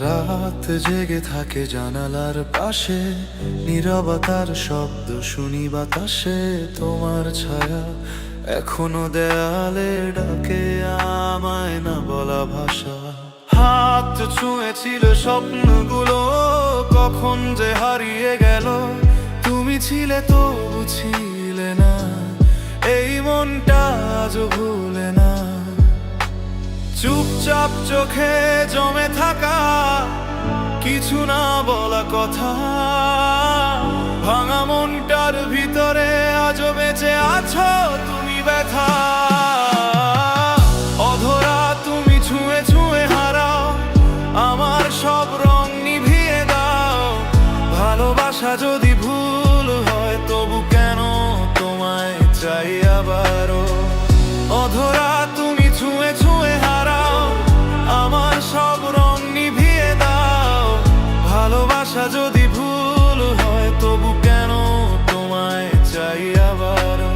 রাত জেগে থাকে জানালার পাশে, নীরবতার শব্দ শুনি বাতাসে। তোমার ছায়া এখনো দেয়ালে ডাকে আমায় না বলা ভাষা। হাত ছুঁয়েছিল স্বপ্নগুলো, কখন যে হারিয়ে গেল। তুমি ছিলে তবু ছিলে না, এই মনটা আজও ভুলে না। চুপচাপ চোখে জমে থাকা কিছু না বলা কথা, ভাঙা মনটার ভিতরে আজও বেঁচে আছো তুমি ব্যথা। অধরা তুমি ছুঁয়ে ছুঁয়ে হারাও, আমার সব রং নিভিয়ে দাও। ভালোবাসা যদি ভুল হয় তবু কেন তোমায় চাই আবারও। অধরা তুমি ছুঁয়ে ছুঁয়ে হারাও, আমার সব রং নিভিয়ে দাও। ভালোবাসা যদি ভুল হয় তবু কেন তোমায় চাই আবারও।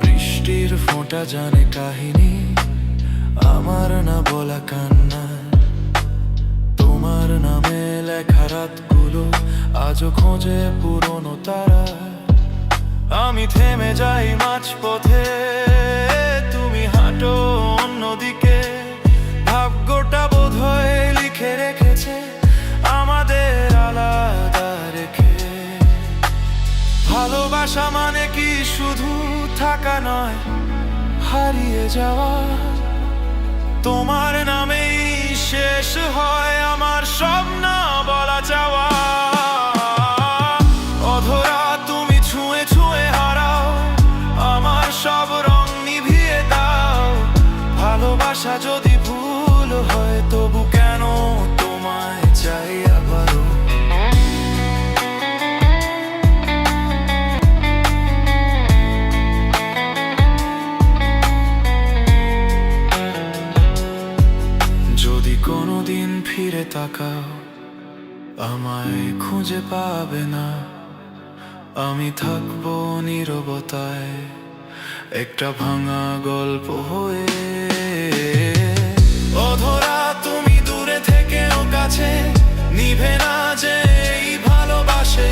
বৃষ্টির ফোঁটা জানে কাহিনী আমার না বলা কান্না। তোমার নামে লেখা রাতগুলো আজও খোঁজে পুরনো তারা। আমি থেমে যাই মাঝপথে, তুমি হাঁটো অন্যদিকে। ভাগ্যটা বোধহয় লিখে রেখেছে আমাদের আলাদা রেখে। ভালোবাসা মানে কি শুধু থাকা নয়, হারিয়ে যাওয়া। তোমার নামেই শেষ হয় আমার সব না বলা চাওয়া। অধরা তুমি ছুঁয়ে ছুঁয়ে হারাও, আমার সব রং নিভিয়ে দাও। ভালোবাসা যদি ভুল হয় তবু কেন তোমায় চাই আবারও। যদি কোনোদিন ফিরে তাকাও আমায় খুঁজে পাবে না, আমি থাকবো নীরবতায় একটা ভাঙা গল্প হয়ে। অধরা তুমি দূরে থেকেও কাছে, নিভে না যে এই ভালোবাসে।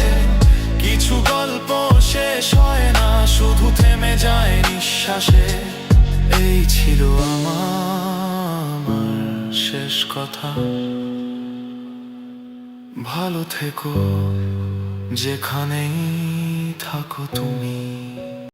কিছু গল্প শেষ হয় না, শুধু থেমে যায় নিঃশ্বাসে। এই ছিল আমার শেষ কথা। ভালো থেকো যেখানেই থাকো তুমি।